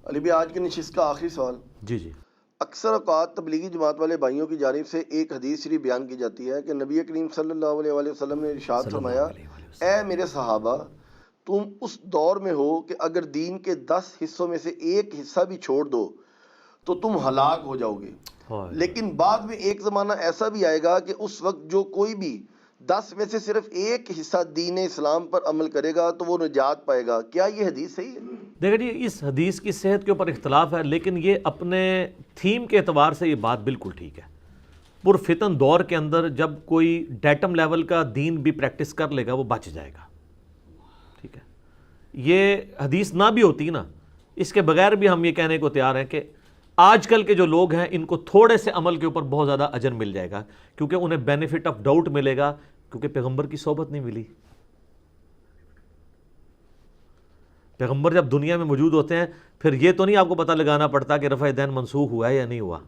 علی بھائی آج کی نشست کا آخری سوال. جی جی. اکثر اوقات تبلیغی جماعت والے بھائیوں کی جانب سے ایک حدیث شریف بیان کی جاتی ہے کہ نبی کریم صلی اللہ علیہ وآلہ وسلم نے ارشاد فرمایا، اے میرے صحابہ، تم اس دور میں ہو کہ اگر دین کے 10 حصوں میں سے ایک حصہ بھی چھوڑ دو تو تم ہلاک ہو جاؤ گے. لیکن بعد میں ایک زمانہ ایسا بھی آئے گا کہ اس وقت جو کوئی بھی 10 میں سے صرف ایک حصہ دین اسلام پر عمل کرے گا تو وہ نجات پائے گا. کیا یہ حدیث صحیح ہے؟ دیکھیں جی، اس حدیث کی صحت کے اوپر اختلاف ہے، لیکن یہ اپنے تھیم کے اعتبار سے یہ بات بالکل ٹھیک ہے. پرفتن دور کے اندر جب کوئی ڈیٹم لیول کا دین بھی پریکٹس کر لے گا وہ بچ جائے گا. ٹھیک ہے، یہ حدیث نہ بھی ہوتی نا، اس کے بغیر بھی ہم یہ کہنے کو تیار ہیں کہ آج کل کے جو لوگ ہیں ان کو تھوڑے سے عمل کے اوپر بہت زیادہ اجر مل جائے گا، کیونکہ انہیں بینیفٹ آف ڈاؤٹ ملے گا، کیونکہ پیغمبر کی صحبت نہیں ملی. پیغمبر جب دنیا میں موجود ہوتے ہیں پھر یہ تو نہیں آپ کو پتہ لگانا پڑتا کہ رفع دین منسوخ ہوا ہے یا نہیں ہوا.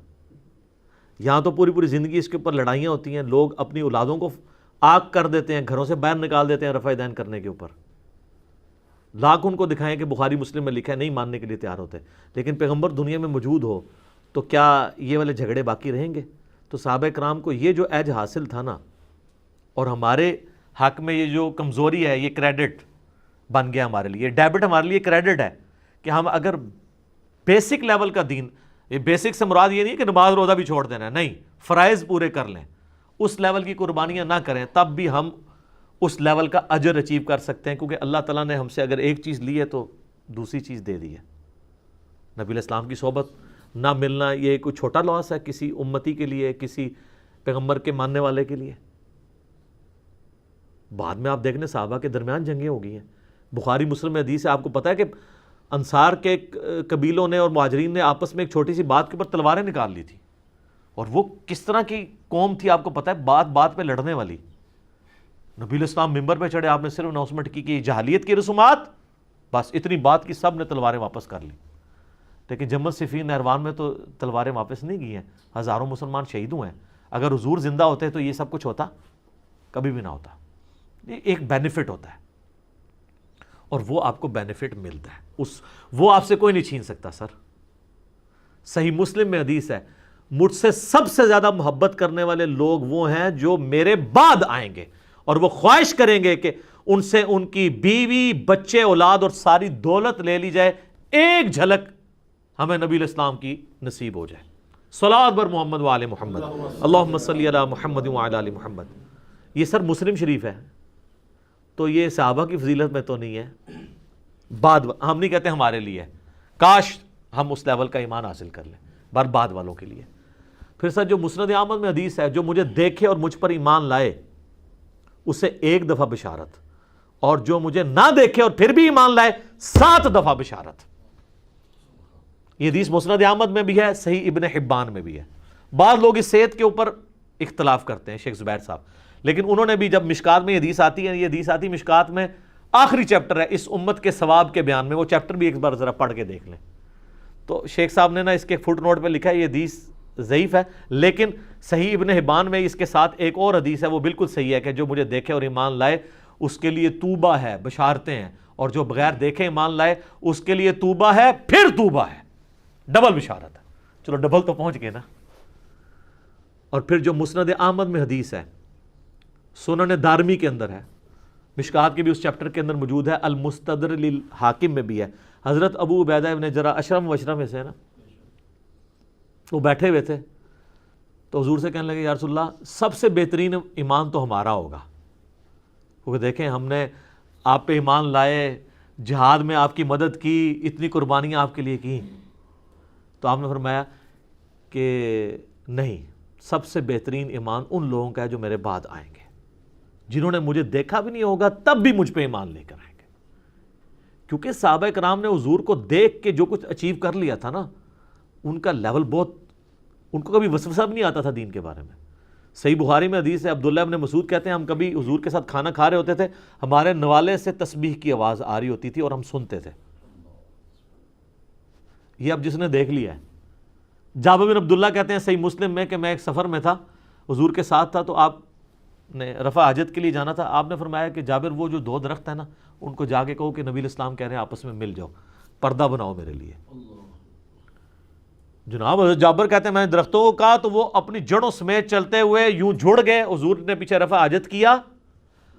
یہاں تو پوری زندگی اس کے اوپر لڑائیاں ہوتی ہیں، لوگ اپنی اولادوں کو آگ کر دیتے ہیں، گھروں سے باہر نکال دیتے ہیں رفع دین کرنے کے اوپر. لاکھ ان کو دکھائیں کہ بخاری مسلم میں لکھا ہے، نہیں ماننے کے لیے تیار ہوتے. لیکن پیغمبر دنیا میں موجود ہو تو کیا یہ والے جھگڑے باقی رہیں گے؟ تو صحابہ کرام کو یہ جو ایج حاصل تھا نا، اور ہمارے حق میں یہ جو کمزوری ہے یہ کریڈٹ بن گیا ہمارے لیے، ڈیبٹ ہمارے لیے کریڈٹ ہے کہ ہم اگر بیسک لیول کا دین، یہ بیسک سے مراد یہ نہیں کہ نماز روزہ بھی چھوڑ دینا ہے، نہیں، فرائض پورے کر لیں، اس لیول کی قربانیاں نہ کریں، تب بھی ہم اس لیول کا اجر اچیو کر سکتے ہیں، کیونکہ اللہ تعالیٰ نے ہم سے اگر ایک چیز لی ہے تو دوسری چیز دے دی ہے. نبی علیہ السلام کی صحبت نہ ملنا یہ کوئی چھوٹا لاس ہے کسی امتی کے لیے، کسی پیغمبر کے ماننے والے کے لیے. بعد میں آپ دیکھنے صحابہ کے درمیان جنگیں ہو گئی ہیں. بخاری مسلم میں حدیث ہے، آپ کو پتہ ہے کہ انصار کے قبیلوں نے اور مہاجرین نے آپس میں ایک چھوٹی سی بات کے اوپر تلواریں نکال لی تھی، اور وہ کس طرح کی قوم تھی آپ کو پتہ ہے، بات بات پہ لڑنے والی. نبی علیہ السلام ممبر پہ چڑھے، آپ نے صرف اناؤنسمنٹ کی کہ جاہلیت کی رسومات، بس اتنی بات کی، سب نے تلواریں واپس کر لی. لیکن جمل صفین نہروان میں تو تلواریں واپس نہیں کی ہیں، ہزاروں مسلمان شہید ہوئے ہیں. اگر حضور زندہ ہوتے تو یہ سب کچھ ہوتا؟ کبھی بھی نہ ہوتا. یہ ایک بینیفٹ ہوتا ہے، اور وہ آپ کو بینیفٹ ملتا ہے، وہ آپ سے کوئی نہیں چھین سکتا. سر صحیح مسلم میں حدیث ہے، مجھ سے سب سے زیادہ محبت کرنے والے لوگ وہ ہیں جو میرے بعد آئیں گے، اور وہ خواہش کریں گے کہ ان سے ان کی بیوی، بچے، اولاد اور ساری دولت لے لی جائے، ایک جھلک ہمیں نبی علیہ السلام کی نصیب ہو جائے. صلوات بر محمد وآل محمد، اللہم صلی علی محمد وعلی آل محمد. یہ سر مسلم شریف ہے، تو یہ صحابہ کی فضیلت میں تو نہیں ہے، بعد ہم نہیں کہتے ہمارے لیے، کاش ہم اس لیول کا ایمان حاصل کر لیں، بعد والوں کے لیے. پھر سر جو مسند احمد میں حدیث ہے، جو مجھے دیکھے اور مجھ پر ایمان لائے اسے 1 دفعہ بشارت، اور جو مجھے نہ دیکھے اور پھر بھی ایمان لائے 7 دفعہ بشارت. یہ حدیث مسند احمد میں بھی ہے، صحیح ابن حبان میں بھی ہے. بعض لوگ اس صحت کے اوپر اختلاف کرتے ہیں، شیخ زبیر صاحب، لیکن انہوں نے بھی جب مشکات میں یہ حدیث آتی ہے، یہ حدیث آتی مشکات میں آخری چیپٹر ہے اس امت کے ثواب کے بیان میں، وہ چیپٹر بھی ایک بار ذرا پڑھ کے دیکھ لیں. تو شیخ صاحب نے نا اس کے فٹ نوٹ پہ لکھا ہے یہ حدیث ضعیف ہے، لیکن صحیح ابن حبان میں اس کے ساتھ ایک اور حدیث ہے وہ بالکل صحیح ہے کہ جو مجھے دیکھے اور ایمان لائے اس کے لیے توبہ ہے، بشارتیں ہیں، اور جو بغیر دیکھے ایمان لائے اس کے لیے توبہ ہے، پھر توبہ ہے، ڈبل بشارت ہے. چلو ڈبل تو پہنچ گئے نا. اور پھر جو مسند احمد میں حدیث ہے، سنن دارمی کے اندر ہے، مشکات کے بھی اس چیپٹر کے اندر موجود ہے، المستدر للحاکم میں بھی ہے. حضرت ابو عبیدہ ابن جرح اشرم و اشرم میں سے ہے نا، وہ بیٹھے ہوئے تھے تو حضور سے کہنے لگے یا رسول اللہ سب سے بہترین ایمان تو ہمارا ہوگا، کیونکہ دیکھیں ہم نے آپ پہ ایمان لائے، جہاد میں آپ کی مدد کی، اتنی قربانیاں آپ کے لیے کی. تو آپ نے فرمایا کہ نہیں، سب سے بہترین ایمان ان لوگوں کا ہے جو میرے بعد آئیں گے، جنہوں نے مجھے دیکھا بھی نہیں ہوگا تب بھی مجھ پہ ایمان لے کر آئیں گے. کیونکہ صحابہ کرام نے حضور کو دیکھ کے جو کچھ اچیو کر لیا تھا نا، ان کا لیول بہت، ان کو کبھی وسوسہ بھی نہیں آتا تھا دین کے بارے میں. صحیح بخاری میں حدیث ہے، عبداللہ ابن مسعود کہتے ہیں ہم کبھی حضور کے ساتھ کھانا کھا رہے ہوتے تھے، ہمارے نوالے سے تسبیح کی آواز آ رہی ہوتی تھی اور ہم سنتے تھے. یہ اب جس نے دیکھ لیا ہے. جابر بن عبداللہ کہتے ہیں صحیح مسلم میں کہ میں ایک سفر میں تھا، حضور کے ساتھ تھا، تو آپ نے رفع حاجت کے لیے جانا تھا. آپ نے فرمایا کہ جابر وہ جو 2 درخت ہیں نا ان کو جا کے کہو کہ نبی علیہ السلام کہہ رہے ہیں آپس میں مل جاؤ، پردہ بناؤ میرے لیے. جناب حضرت جابر کہتے ہیں میں نے درختوں کو کہا تو وہ اپنی جڑوں سمیت چلتے ہوئے یوں جڑ گئے. حضور نے پیچھے رفع حاجت کیا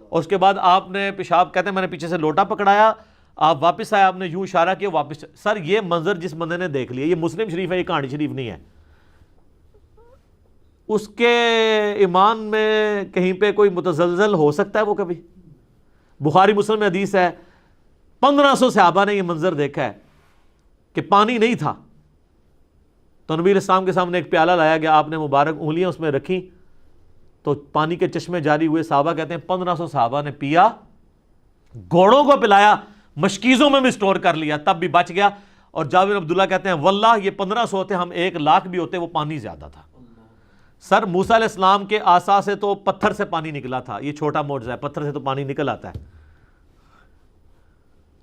اور اس کے بعد آپ نے پیشاب, کہتے ہیں میں نے پیچھے سے لوٹا پکڑایا, آپ واپس آئے, آپ نے یوں اشارہ کیا واپس. سر یہ منظر جس بندے نے دیکھ لیا, یہ مسلم شریف ہے, یہ کہانی شریف نہیں ہے, اس کے ایمان میں کہیں پہ کوئی متزلزل ہو سکتا ہے وہ کبھی؟ بخاری مسلم میں حدیث ہے 1500 صحابہ نے یہ منظر دیکھا ہے کہ پانی نہیں تھا تو نبی علیہ السلام کے سامنے ایک پیالہ لایا گیا, آپ نے مبارک انگلیاں اس میں رکھی تو پانی کے چشمے جاری ہوئے. صحابہ کہتے ہیں 1500 صحابہ نے پیا, گھوڑوں کو پلایا, مشکیزوں میں بھی سٹور کر لیا, تب بھی بچ گیا. اور جابر عبداللہ کہتے ہیں واللہ یہ 1500 ہوتے, ہم 1,00,000 بھی ہوتے, وہ پانی زیادہ تھا. سر موسیٰ علیہ السلام کے عصا سے تو پتھر سے پانی نکلا تھا, یہ چھوٹا معجزہ ہے, پتھر سے تو پانی نکل آتا ہے.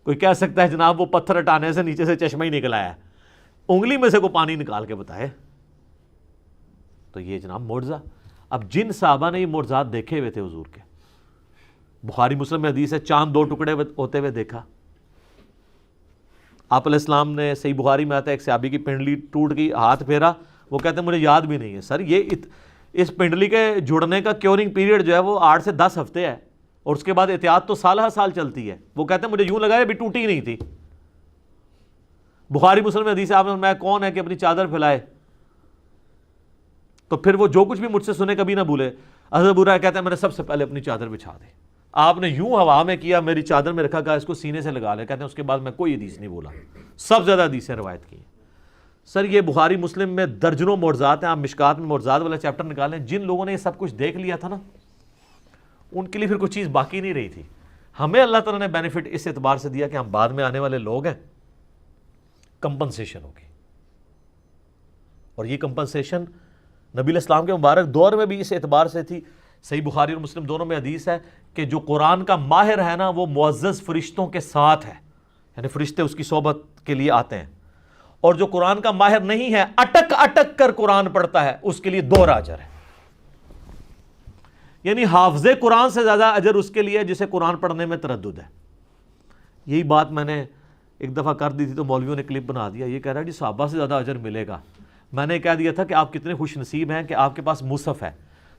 کوئی کہہ سکتا ہے جناب وہ پتھر ہٹانے سے نیچے سے چشمہ ہی نکل آیا ہے, انگلی میں سے کوئی پانی نکال کے بتائے تو یہ جناب معجزہ. اب جن صحابہ نے یہ معجزات دیکھے ہوئے تھے حضور کے, بخاری مسلم میں حدیث ہے چاند 2 ٹکڑے ہوتے ہوئے دیکھا. آپ علیہ السلام نے, صحیح بخاری میں آتا ہے, ایک صحابی کی پنڈلی ٹوٹ گئی, ہاتھ پھیرا, وہ کہتے ہیں مجھے یاد بھی نہیں ہے. سر یہ اس پنڈلی کے جڑنے کا کیورنگ پیریڈ جو ہے وہ 8 سے 10 ہفتے ہے, اور اس کے بعد احتیاط تو سال ہر سال چلتی ہے. وہ کہتے ہیں مجھے یوں لگا ابھی ٹوٹی ہی نہیں تھی. بخاری مسلم میں حدیث ہے, آپ نے فرمایا کون ہے کہ اپنی چادر پھیلائے, تو پھر وہ جو کچھ بھی مجھ سے سنے کبھی نہ بھولے. حضرت ابو ہریرہ کہتے ہیں میں نے سب سے پہلے اپنی چادر بچھا دی, آپ نے یوں ہوا میں کیا, میری چادر میں رکھا, کہا اس کو سینے سے لگا لے. کہتے ہیں اس کے بعد میں کوئی حدیث نہیں بولا, سب زیادہ حدیثیں روایت کی. سر یہ بخاری مسلم میں درجنوں معجزات ہیں. آپ مشکات میں معجزات والا چیپٹر نکالیں, جن لوگوں نے یہ سب کچھ دیکھ لیا تھا نا, ان کے لیے پھر کوئی چیز باقی نہیں رہی تھی. ہمیں اللہ تعالیٰ نے بینیفٹ اس اعتبار سے دیا کہ ہم بعد میں آنے والے لوگ ہیں, کمپنسیشن ہوگی. اور یہ کمپنسیشن نبی علیہ السلام کے مبارک دور میں بھی اس اعتبار سے تھی. صحیح بخاری اور مسلم دونوں میں حدیث ہے کہ جو قرآن کا ماہر ہے نا, وہ معزز فرشتوں کے ساتھ ہے, یعنی فرشتے اس کی صحبت کے لیے آتے ہیں. اور جو قرآن کا ماہر نہیں ہے, اٹک اٹک کر قرآن پڑھتا ہے, اس کے لیے 2 اجر ہے. یعنی حافظ قرآن سے زیادہ اجر اس کے لیے جسے قرآن پڑھنے میں تردد ہے. یہی بات میں نے ایک دفعہ کر دی تھی تو مولویوں نے کلپ بنا دیا, یہ کہہ رہا ہے جی صحابہ سے زیادہ اجر ملے گا. میں نے کہہ دیا تھا کہ آپ کتنے خوش نصیب ہیں کہ آپ کے پاس مصحف ہے,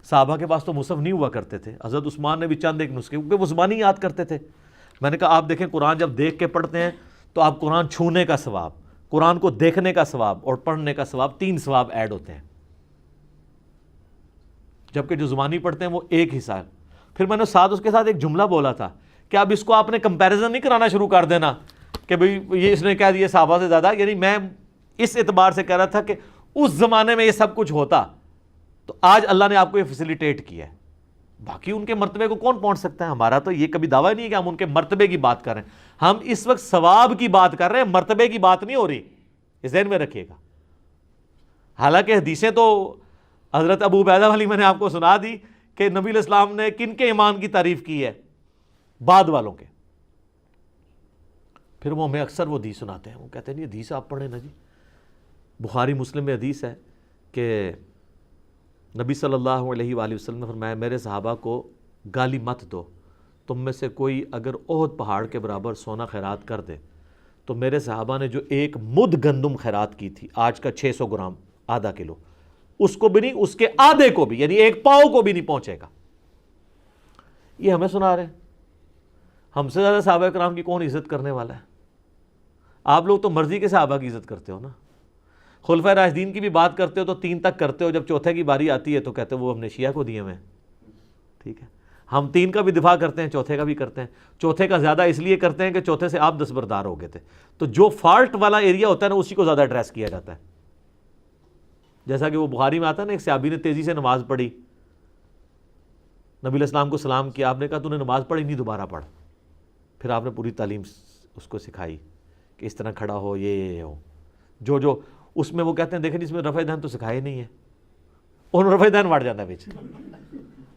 صحابہ کے پاس تو مصحف نہیں ہوا کرتے تھے. حضرت عثمان نے بھی چند ایک نسخے, کیونکہ وہ زبانی یاد کرتے تھے. میں نے کہا آپ دیکھیں قرآن جب دیکھ کے پڑھتے ہیں تو آپ قرآن چھونے کا ثواب, قرآن کو دیکھنے کا ثواب اور پڑھنے کا ثواب, 3 ثواب ایڈ ہوتے ہیں, جبکہ جو زبانی پڑھتے ہیں وہ ایک حصہ ہے. پھر میں نے ساتھ اس کے ساتھ ایک جملہ بولا تھا کہ اب اس کو آپ نے کمپیریزن نہیں کرانا شروع کر دینا کہ بھئی یہ اس نے کہہ دیا صحابہ سے زیادہ. یعنی میں اس اعتبار سے کہہ رہا تھا کہ اس زمانے میں یہ سب کچھ ہوتا تو آج اللہ نے آپ کو یہ فیسیلیٹیٹ کیا ہے. باقی ان کے مرتبے کو کون پہنچ سکتا ہے؟ ہمارا تو یہ کبھی دعویٰ نہیں ہے کہ ہم ان کے مرتبے کی بات کر رہے ہیں, ہم اس وقت ثواب کی بات کر رہے ہیں, مرتبے کی بات نہیں ہو رہی, اس ذہن میں رکھیے گا. حالانکہ حدیثیں تو حضرت ابو عبیدہ والی میں نے آپ کو سنا دی کہ نبی علیہ السلام نے کن کے ایمان کی تعریف کی ہے, بعد والوں کے. پھر وہ ہمیں اکثر وہ حدیث سناتے ہیں, وہ کہتے ہیں یہ حدیث آپ پڑھیں نا جی. بخاری مسلم میں حدیث ہے کہ نبی صلی اللہ علیہ وآلہ وسلم نے فرمایا میرے صحابہ کو گالی مت دو, تم میں سے کوئی اگر احد پہاڑ کے برابر سونا خیرات کر دے تو میرے صحابہ نے جو 1 مد گندم خیرات کی تھی, آج کا 600 گرام, ½ کلو, اس کو بھی نہیں, اس کے آدھے کو بھی, یعنی 1 پاؤ کو بھی نہیں پہنچے گا. یہ ہمیں سنا رہے ہیں. ہم سے زیادہ صحابہ کرام کی کون عزت کرنے والا ہے؟ آپ لوگ تو مرضی کے صحابہ کی عزت کرتے ہو نا. خلفائے راشدین کی بھی بات کرتے ہو تو 3 تک کرتے ہو, جب چوتھے کی باری آتی ہے تو کہتے ہو وہ ہم نے شیعہ کو دیے ہوئے ہیں. ٹھیک ہے, ہم 3 کا بھی دفاع کرتے ہیں, چوتھے کا بھی کرتے ہیں. چوتھے کا زیادہ اس لیے کرتے ہیں کہ چوتھے سے آپ دستبردار ہو گئے تھے, تو جو فالٹ والا ایریا ہوتا ہے نا اسی کو زیادہ ایڈریس کیا جاتا ہے. جیسا کہ وہ بخاری میں آتا ہے نا, ایک صحابی نے تیزی سے نماز پڑھی, نبی علیہ السلام کو سلام کیا, آپ نے کہا تو نے نماز پڑھی نہیں, دوبارہ پڑھ. پھر آپ نے پوری تعلیم اس کو سکھائی کہ اس طرح کھڑا ہو, یہ ہو, جو اس میں وہ کہتے ہیں دیکھیں جس میں رفع دہن تو سکھائے نہیں ہے, انہوں رفع دہن وڑ جاتا ہے بیچ.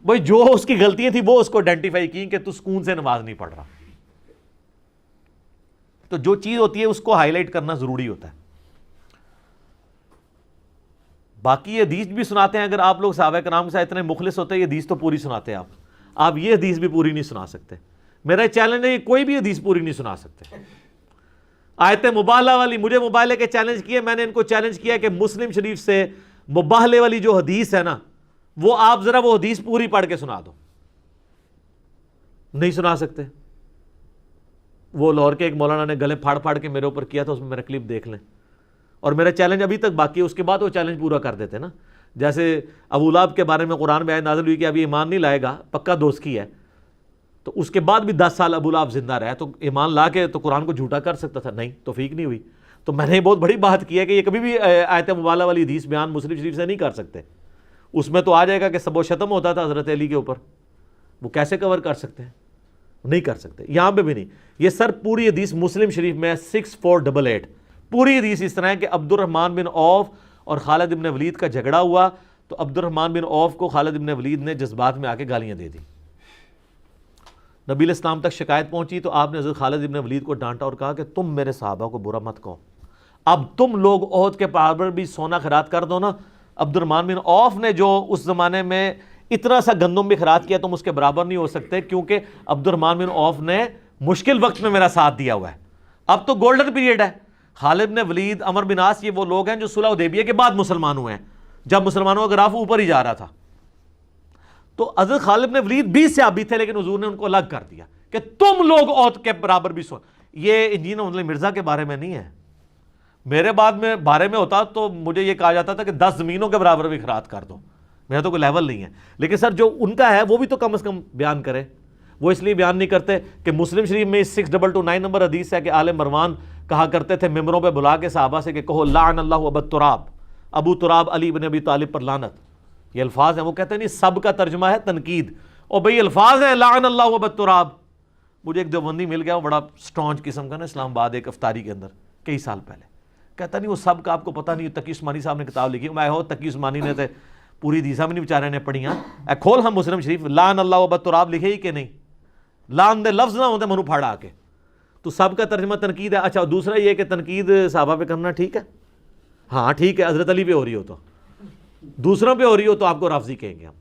بھائی جو اس کی غلطیاں تھیں وہ اس کو آئیڈینٹیفائی کی کہ تو سکون سے نماز نہیں پڑھ رہا. تو جو چیز ہوتی ہے اس کو ہائی لائٹ کرنا ضروری ہوتا ہے. باقی یہ حدیث بھی سناتے ہیں, اگر آپ لوگ صحابہ کرام کے ساتھ اتنے مخلص ہوتے ہیں, یہ حدیث تو پوری سناتے ہیں آپ یہ حدیث بھی پوری نہیں سنا سکتے. میرا چیلنج ہے, یہ کوئی بھی حدیث پوری نہیں سنا سکتے. آیت مبالہ والی مجھے مبالغے کے چیلنج کیے، میں نے ان کو چیلنج کیا کہ مسلم شریف سے مبالغے والی جو حدیث ہے نا، وہ آپ ذرا وہ حدیث پوری پڑھ کے سنا دو. نہیں سنا سکتے. وہ لاہور کے ایک مولانا نے گلے پھاڑ پھاڑ کے میرے اوپر کیا تھا، اس میں میرا کلپ دیکھ لیں. اور میرا چیلنج ابھی تک باقی ہے، اس کے بعد وہ چیلنج پورا کر دیتے نا. جیسے ابو لہب کے بارے میں قرآن میں آیت نازل ہوئی کہ ابھی ایمان نہیں لائے گا، پکا دوست کی ہے، تو اس کے بعد بھی 10 سال ابو لہب زندہ رہا، تو ایمان لا کے تو قرآن کو جھوٹا کر سکتا تھا، نہیں، توفیق نہیں ہوئی. تو میں نے بہت بڑی بات کی ہے کہ یہ کبھی بھی آیت مبالغہ والی حدیث بیان مسلم شریف سے نہیں کر سکتے. اس میں تو آ جائے گا کہ سب و شتم ہوتا تھا حضرت علی کے اوپر، وہ کیسے کور کر سکتے ہیں؟ نہیں کر سکتے. یہاں پہ بھی نہیں. یہ سر پوری حدیث مسلم شریف میں 6488 پوری حدیث اس طرح ہے کہ عبد الرحمن بن عوف اور خالد بن ولید کا جھگڑا ہوا، تو عبد الرحمن بن عوف کو خالد بن ولید نے جذبات میں آ کے گالیاں دے دی. نبی الاسلام تک شکایت پہنچی تو آپ نے حضرت خالد بن ولید کو ڈانٹا اور کہا کہ تم میرے صحابہ کو برا مت کہو، اب تم لوگ عہد کے برابر بھی سونا خیرات کر دو نا. عبد الرحمن بن عوف نے جو اس زمانے میں اتنا سا گندم بھی خیرات کیا، تم اس کے برابر نہیں ہو سکتے، کیونکہ عبد الرحمن بن عوف نے مشکل وقت میں میرا ساتھ دیا ہوا ہے. اب تو گولڈن پیریڈ ہے. خالد بن ولید، عمر بن عاص، یہ وہ لوگ ہیں جو صلح حدیبیہ کے بعد مسلمان ہوئے ہیں، جب مسلمانوں کا گراف اوپر ہی جا رہا تھا. تو حضرت خالد بن ولید بھی صحابی تھے، لیکن حضور نے ان کو الگ کر دیا کہ تم لوگ عہد کے برابر بھی سو. یہ انجین محمد مرزا کے بارے میں نہیں ہے، میرے بارے میں ہوتا تو مجھے یہ کہا جاتا تھا کہ 10 زمینوں کے برابر بھی خیرات کر دو. میرا تو کوئی لیول نہیں ہے. لیکن سر جو ان کا ہے وہ بھی تو کم از کم بیان کرے. وہ اس لیے بیان نہیں کرتے کہ مسلم شریف میں 6229 نمبر حدیث ہے کہ آل مروان کہا کرتے تھے ممبروں پہ بلا کے صحابہ سے کہ کہو لعن اللہ ابو تراب، ابو تراب علی بن ابی طالب پر لعنت. یہ الفاظ ہیں. وہ کہتے ہیں نہیں، سب کا ترجمہ ہے تنقید. اور بھئی الفاظ ہیں لعن اللہ ابو تراب. مجھے ایک دیوبندی مل گیا، وہ بڑا سٹرانچ قسم کا نا، اسلام آباد ایک افطاری کے اندر کئی سال پہلے. کہتا نہیں وہ سب کا آپ کو پتہ نہیں. تقی عثمانی صاحب نے کتاب لکھی، میں ہو تقی عثمانی نے تھے پوری حدیثاں بھی نہیں بیچارے نے پڑھیاں. اے کھول ہم مسلم شریف، لعن اللہ ابو تراب لکھے ہی کہ نہیں؟ لعن دے لفظ نہ ہوتے منو پھاڑا کے. تو سب کا ترجمہ تنقید ہے. اچھا دوسرا یہ کہ تنقید صحابہ پہ کرنا ٹھیک ہے؟ ہاں ٹھیک ہے. حضرت علی پہ ہو رہی ہو تو، دوسروں پہ ہو رہی ہو تو آپ کو رافضی کہیں گے ہم.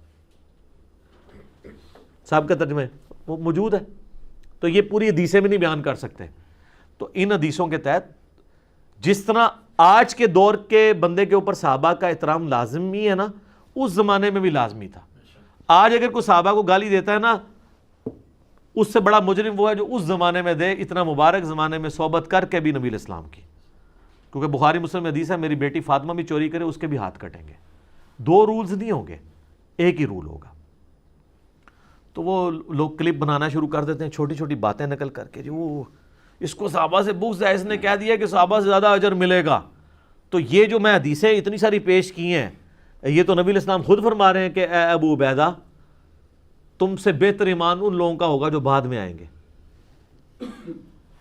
صاحب کا ترجمہ وہ موجود ہے. تو یہ پوری حدیثیں بھی نہیں بیان کر سکتے. تو ان حدیثوں کے تحت جس طرح آج کے دور کے بندے کے اوپر صحابہ کا احترام لازمی ہے نا، اس زمانے میں بھی لازمی تھا. آج اگر کوئی صحابہ کو گالی دیتا ہے نا، اس سے بڑا مجرم وہ ہے جو اس زمانے میں دے، اتنا مبارک زمانے میں صحبت کر کے بھی نبی الاسلام کی. کیونکہ بخاری مسلم میں حدیث ہے میری بیٹی فاطمہ بھی چوری کرے اس کے بھی ہاتھ کٹیں گے. 2 رولز نہیں ہوں گے، ایک ہی رول ہوگا. تو وہ لوگ کلپ بنانا شروع کر دیتے ہیں، چھوٹی چھوٹی باتیں نقل کر کے، جو وہ اس کو صحابہ سے بغض ہے، اس نے کہہ دیا کہ صحابہ سے زیادہ اجر ملے گا. تو یہ جو میں حدیثیں اتنی ساری پیش کی ہیں، یہ تو نبی الاسلام خود فرما رہے ہیں کہ اے ابو عبیدہ، تم سے بہتر ایمان ان لوگوں کا ہوگا جو بعد میں آئیں گے.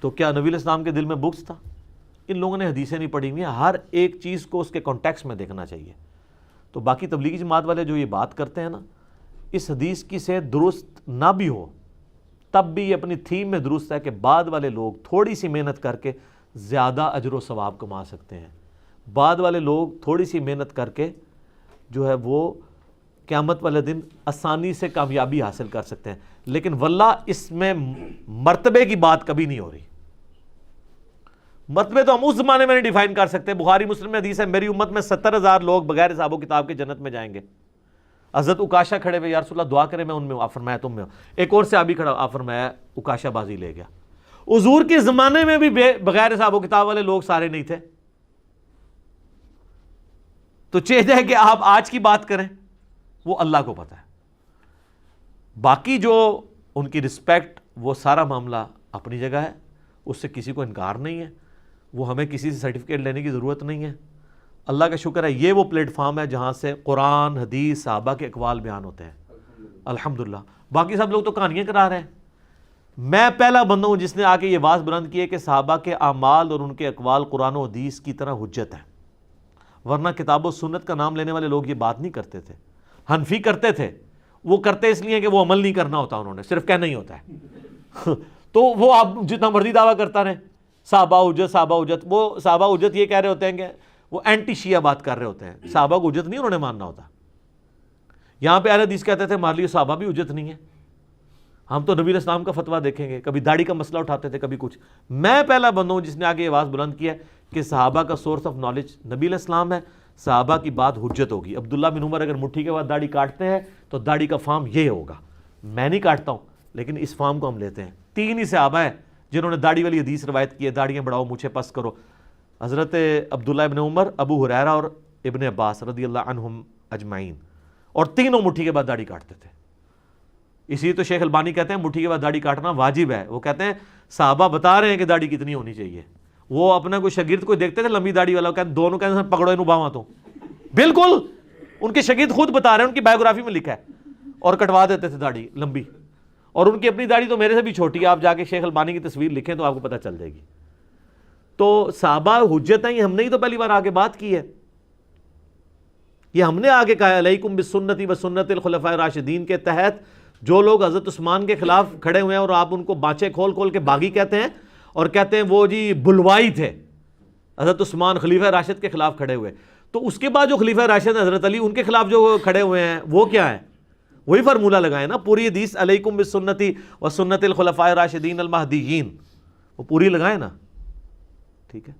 تو کیا نبی الاسلام کے دل میں بغض تھا؟ ان لوگوں نے حدیثیں نہیں پڑھی ہوئی ہیں. ہر ایک چیز کو اس کے کانٹیکسٹ میں دیکھنا چاہیے. تو باقی تبلیغی جماعت والے جو یہ بات کرتے ہیں نا، اس حدیث کی صحت درست نہ بھی ہو تب بھی یہ اپنی تھیم میں درست ہے کہ بعد والے لوگ تھوڑی سی محنت کر کے زیادہ اجر و ثواب کما سکتے ہیں. بعد والے لوگ تھوڑی سی محنت کر کے جو ہے وہ قیامت والے دن آسانی سے کامیابی حاصل کر سکتے ہیں. لیکن واللہ اس میں مرتبے کی بات کبھی نہیں ہو رہی. مرتبے تو ہم اس زمانے میں نہیں ڈیفائن کر سکتے. بخاری مسلم میں حدیث ہے میری امت میں 70,000 لوگ بغیر حساب و کتاب کے جنت میں جائیں گے. حضرت اکاشا کھڑے ہوئے، یا رسول اللہ دعا کرے میں ان میں ہوں. آپ فرمایا تم میں ہو. ایک اور صحابی کھڑا، آپ فرمایا اکاشا بازی لے گیا. حضور کے زمانے میں بھی بغیر حساب و کتاب والے لوگ سارے نہیں تھے. تو چاہیے ہے کہ آپ آج کی بات کریں، وہ اللہ کو پتہ ہے. باقی جو ان کی رسپیکٹ، وہ سارا معاملہ اپنی جگہ ہے، اس سے کسی کو انکار نہیں ہے. وہ ہمیں کسی سے سرٹیفکیٹ لینے کی ضرورت نہیں ہے. اللہ کا شکر ہے یہ وہ پلیٹ فارم ہے جہاں سے قرآن، حدیث، صحابہ کے اقوال بیان ہوتے ہیں. الحمدللہ. باقی سب لوگ تو کہانیاں کرا رہے ہیں. میں پہلا بندہ ہوں جس نے آ کے یہ آواز بلند کی ہے کہ صحابہ کے اعمال اور ان کے اقوال قرآن و حدیث کی طرح حجت ہے. ورنہ کتاب و سنت کا نام لینے والے لوگ یہ بات نہیں کرتے تھے. حنفی کرتے تھے، وہ کرتے اس لیے کہ وہ عمل نہیں کرنا ہوتا، انہوں نے صرف کہنا ہی ہوتا ہے. تو وہ آپ جتنا مرضی دعویٰ کرتا رہے صحابہ حجت، صحابہ حجت. وہ صحابہ حجت یہ کہہ رہے ہوتے ہیں کہ وہ اینٹی شیعہ بات کر رہے ہوتے ہیں. صحابہ کو حجت نہیں انہوں نے ماننا ہوتا. یہاں پہ اہل حدیث کہتے تھے ہمارے لیے صحابہ بھی حجت نہیں ہے. ہم تو نبی علیہ السلام کا فتویٰ دیکھیں گے، کبھی داڑھی کا مسئلہ اٹھاتے تھے، کبھی کچھ. میں پہلا بندہ ہوں جس نے آگے آواز بلند کیا کہ صحابہ کا سورس آف نالج نبی علیہ السلام ہے، صحابہ کی بات حجت ہوگی. عبداللہ بن عمر اگر مٹھی کے بعد داڑھی کاٹتے ہیں تو داڑھی کا فارم یہ ہوگا. میں نہیں کاٹتا ہوں لیکن اس فارم کو ہم لیتے ہیں. 3 ہی صحابہ ہیں جنہوں نے داڑھی والی حدیث روایت کی ہے، داڑھیاں بڑھاؤ مجھے پس کرو. حضرت عبداللہ ابن عمر، ابو ہریرہ اور ابن عباس رضی اللہ عنہم اجمعین، اور تینوں مٹھی کے بعد داڑھی کاٹتے تھے. اسی تو شیخ البانی کہتے ہیں مٹھی کے بعد داڑھی کاٹنا واجب ہے. وہ کہتے ہیں صحابہ بتا رہے ہیں کہ داڑھی کتنی ہونی چاہیے. وہ اپنا کوئی شاگرد کوئی دیکھتے تھے لمبی داڑھی والا، کہتے دونوں کہتے ہیں پکڑو انہوں باواں تو. بالکل ان کے شاگرد خود بتا رہے ہیں، ان کی بایوگرافی میں لکھا ہے، اور کٹوا دیتے تھے داڑھی لمبی. اور ان کی اپنی داڑھی تو میرے سے بھی چھوٹی ہے، آپ جا کے شیخ البانی کی تصویر لکھیں تو آپ کو پتہ چل جائے گی. تو صحابہ حجت ہیں، یہ ہم نے ہی تو پہلی بار آگے بات کی ہے. یہ ہم نے آگے کہا علیکم بسنتی و سنت الخلفاء الراشدین کے تحت جو لوگ حضرت عثمان کے خلاف کھڑے ہوئے ہیں اور آپ ان کو بانچے کھول کھول کے باغی کہتے ہیں اور کہتے ہیں وہ جی بلوائی تھے، حضرت عثمان خلیفہ راشد کے خلاف کھڑے ہوئے. تو اس کے بعد جو خلیفہ راشد ہیں حضرت علی، ان کے خلاف جو کھڑے ہوئے ہیں وہ کیا ہیں؟ وہی فارمولہ لگائے نا، پوری حدیث علیکم بسنتی و سنت الخلفاء الراشدین المہدیین، وہ پوری لگائے نا. ٹھیک ہے،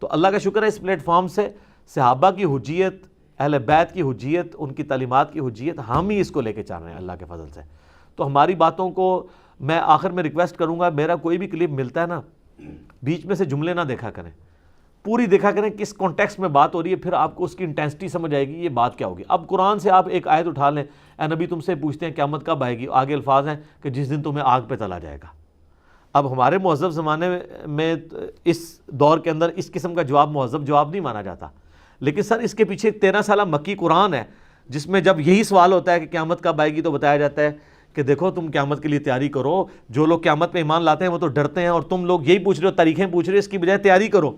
تو اللہ کا شکر ہے اس پلیٹ فارم سے صحابہ کی حجیت، اہل بیت کی حجیت، ان کی تعلیمات کی حجیت، ہم ہی اس کو لے کے چل رہے ہیں اللہ کے فضل سے. تو ہماری باتوں کو میں آخر میں ریکویسٹ کروں گا، میرا کوئی بھی کلپ ملتا ہے نا، بیچ میں سے جملے نہ دیکھا کریں، پوری دیکھا کریں کس کانٹیکسٹ میں بات ہو رہی ہے، پھر آپ کو اس کی انٹینسٹی سمجھ آئے گی یہ بات کیا ہوگی. اب قرآن سے آپ ایک آیت اٹھا لیں، اے نبی تم سے پوچھتے ہیں قیامت کب آئے گی، آگے الفاظ ہیں کہ جس دن تمہیں آگ پہ تلا جائے گا. اب ہمارے مہذب زمانے میں اس دور کے اندر اس قسم کا جواب مہذب جواب نہیں مانا جاتا، لیکن سر اس کے پیچھے 13 سالہ مکی قرآن ہے جس میں جب یہی سوال ہوتا ہے کہ قیامت کب آئے گی تو بتایا جاتا ہے کہ دیکھو تم قیامت کے لیے تیاری کرو. جو لوگ قیامت پہ ایمان لاتے ہیں وہ تو ڈرتے ہیں، اور تم لوگ یہی پوچھ رہے ہو، تاریخیں پوچھ رہے ہو، اس کی بجائے تیاری کرو.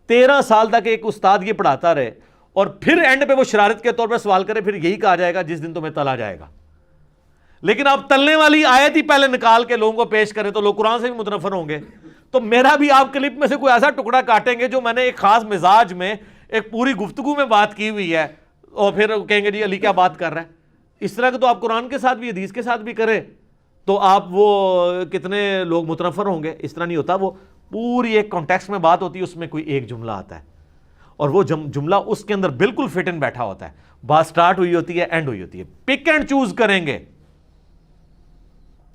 13 سال تک ایک استاد یہ پڑھاتا رہے اور پھر اینڈ پہ وہ شرارت کے طور پہ سوال کرے، پھر یہی کہا جائے گا جس دن تمہیں تلا جائے گا. لیکن آپ تلنے والی آیت ہی پہلے نکال کے لوگوں کو پیش کریں تو لوگ قرآن سے بھی متنفر ہوں گے. تو میرا بھی آپ کلپ میں سے کوئی ایسا ٹکڑا کاٹیں گے جو میں نے ایک خاص مزاج میں ایک پوری گفتگو میں بات کی ہوئی ہے، اور پھر کہیں گے جی علی کیا بات کر رہا ہے. اس طرح کے تو آپ قرآن کے ساتھ بھی حدیث کے ساتھ بھی کریں تو آپ وہ کتنے لوگ متنفر ہوں گے. اس طرح نہیں ہوتا، وہ پوری ایک کانٹیکسٹ میں بات ہوتی ہے، اس میں کوئی ایک جملہ آتا ہے اور وہ جملہ اس کے اندر بالکل فٹ ان بیٹھا ہوتا ہے. بات سٹارٹ ہوئی ہوتی ہے، اینڈ ہوئی ہوتی ہے، پک اینڈ چوز کریں گے.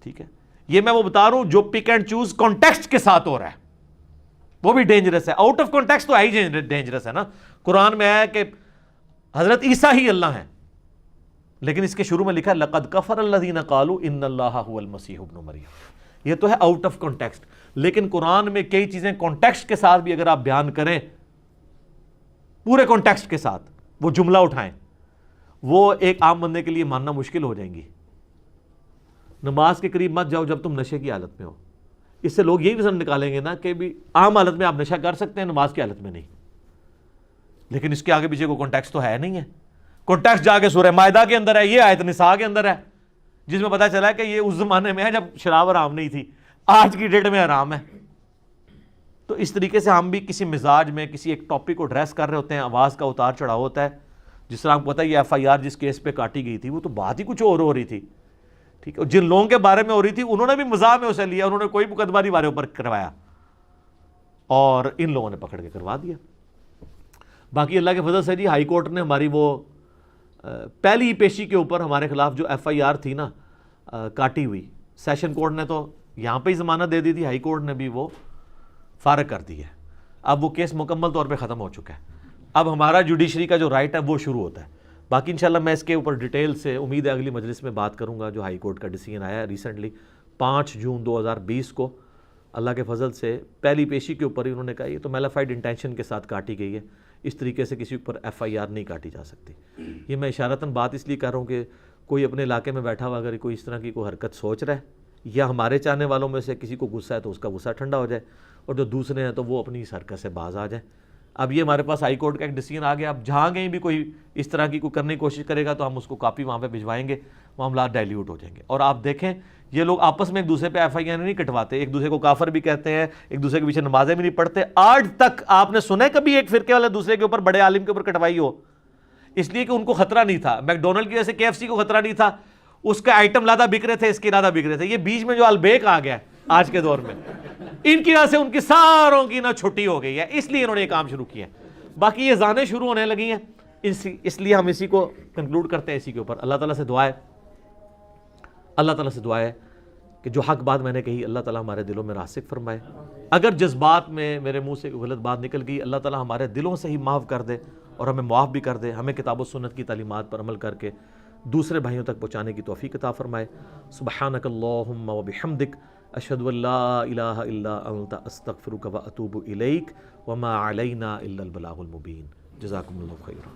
ٹھیک ہے، یہ میں وہ بتا رہا ہوں جو پک اینڈ چوز کانٹیکسٹ کے ساتھ ہو رہا ہے وہ بھی ڈینجرس ہے. آؤٹ آف کانٹیکسٹ تو ہی ڈینجرس ہے نا. قرآن میں ہے کہ حضرت عیسیٰ ہی اللہ ہیں، لیکن اس کے شروع میں لکھا ہے لقد کفر الذین قالوا ان اللہ هو المسیح ابن مریم. یہ تو ہے آؤٹ آف کانٹیکسٹ، لیکن قرآن میں کئی چیزیں کانٹیکسٹ کے ساتھ بھی اگر آپ بیان کریں، پورے کانٹیکسٹ کے ساتھ وہ جملہ اٹھائیں، وہ ایک عام بندے کے لیے ماننا مشکل ہو جائیں گی. نماز کے قریب مت جاؤ جب تم نشے کی حالت میں ہو. اس سے لوگ یہی وزن نکالیں گے نا کہ بھی عام حالت میں آپ نشہ کر سکتے ہیں، نماز کی حالت میں نہیں. لیکن اس کے آگے پیچھے کوئی کانٹیکسٹ تو ہے نہیں ہے. کانٹیکسٹ جا کے سورہ مائدہ کے اندر ہے، یہ آیت نساء کے اندر ہے، جس میں پتا چلا ہے کہ یہ اس زمانے میں ہے جب شراب حرام نہیں تھی، آج کی ڈیٹ میں حرام ہے. تو اس طریقے سے ہم بھی کسی مزاج میں کسی ایک ٹاپک کو ڈریس کر رہے ہوتے ہیں، آواز کا اتار چڑھاؤ ہوتا ہے. جس طرح آپ کو پتہ ہے یہ FIR جس کیس پہ کاٹی گئی تھی وہ تو بات ہی کچھ اور ہو رہی تھی. ٹھیک ہے، جن لوگوں کے بارے میں ہو رہی تھی انہوں نے بھی مزاح میں اسے لیا، انہوں نے کوئی مقدمہ نہیں ہمارے اوپر کروایا اور ان لوگوں نے پکڑ کے کروا دیا. باقی اللہ کے فضل سے جی ہائی کورٹ نے ہماری وہ پہلی پیشی کے اوپر ہمارے خلاف جو FIR تھی نا کاٹی ہوئی، سیشن کورٹ نے تو یہاں پہ ہی ضمانت دے دی تھی، ہائی کورٹ نے بھی وہ فارغ کر دی ہے. اب وہ کیس مکمل طور پہ ختم ہو چکا ہے. اب ہمارا جوڈیشری کا جو رائٹ ہے وہ شروع ہوتا ہے. باقی انشاءاللہ میں اس کے اوپر ڈیٹیل سے امید ہے اگلی مجلس میں بات کروں گا. جو ہائی کورٹ کا ڈیسیژن آیا ہے ریسنٹلی 5 جون 2020 کو، اللہ کے فضل سے پہلی پیشی کے اوپر ہی انہوں نے کہا یہ تو میلافائڈ انٹینشن کے ساتھ کاٹی گئی ہے، اس طریقے سے کسی اوپر FIR نہیں کاٹی جا سکتی. یہ میں اشارتاً بات اس لیے کر رہا ہوں کہ کوئی اپنے علاقے میں بیٹھا ہوا اگر کوئی اس طرح کی کوئی حرکت سوچ رہا ہے یا ہمارے چاہنے والوں میں سے کسی کو غصہ ہے تو اس کا غصہ ٹھنڈا ہو جائے، اور جو دوسرے ہیں تو وہ اپنی اس حرکت سے باز آ جائیں. اب یہ ہمارے پاس ہائی کورٹ کا ایک ڈیسیژن آ گیا، اب جہاں کہیں بھی کوئی اس طرح کی کوئی کرنے کی کوشش کرے گا تو ہم اس کو کاپی وہاں پہ بھجوائیں گے، معاملات ڈائلیوٹ ہو جائیں گے. اور آپ دیکھیں یہ لوگ آپس میں ایک دوسرے پہ FIR نہیں کٹواتے، ایک دوسرے کو کافر بھی کہتے ہیں، ایک دوسرے کے پیچھے نمازیں بھی نہیں پڑھتے. آج تک آپ نے سنا ہے کبھی ایک فرقے والے دوسرے کے اوپر بڑے عالم کے اوپر کٹوائی ہو؟ اس لیے کہ ان کو خطرہ نہیں تھا. میکڈونلڈ کی وجہ سے KFC کو خطرہ نہیں تھا، اس کا آئٹم زیادہ بک رہے تھے، اس کے زیادہ بک رہے تھے. یہ بیچ میں جو البیک آ گیا ہے آج کے دور میں، ان کی وجہ سے ان کی ساروں کی نا چھٹی ہو گئی ہے، اس لیے انہوں نے یہ کام شروع کیا ہے. باقی یہ زانیں شروع ہونے لگی ہیں، اس لیے ہم اسی کو کنکلوڈ کرتے ہیں اسی کے اوپر. اللہ تعالیٰ سے دعا ہے، اللہ تعالیٰ سے دعا ہے کہ جو حق بات میں نے کہی اللہ تعالیٰ ہمارے دلوں میں راسخ فرمائے. اگر جذبات میں میرے منہ سے غلط بات نکل گئی، اللہ تعالیٰ ہمارے دلوں سے ہی معاف کر دے اور ہمیں معاف بھی کر دے. ہمیں کتاب و سنت کی تعلیمات پر عمل کر کے دوسرے بھائیوں تک پہنچانے کی توفیق عطا فرمائے. سبحانک اللہم و بحمدک، اشہد ان لا الہ الا انت، استغفرک و اتوب الیک، وما علینا الا البلاغ المبین. جزاکم اللہ خیرا.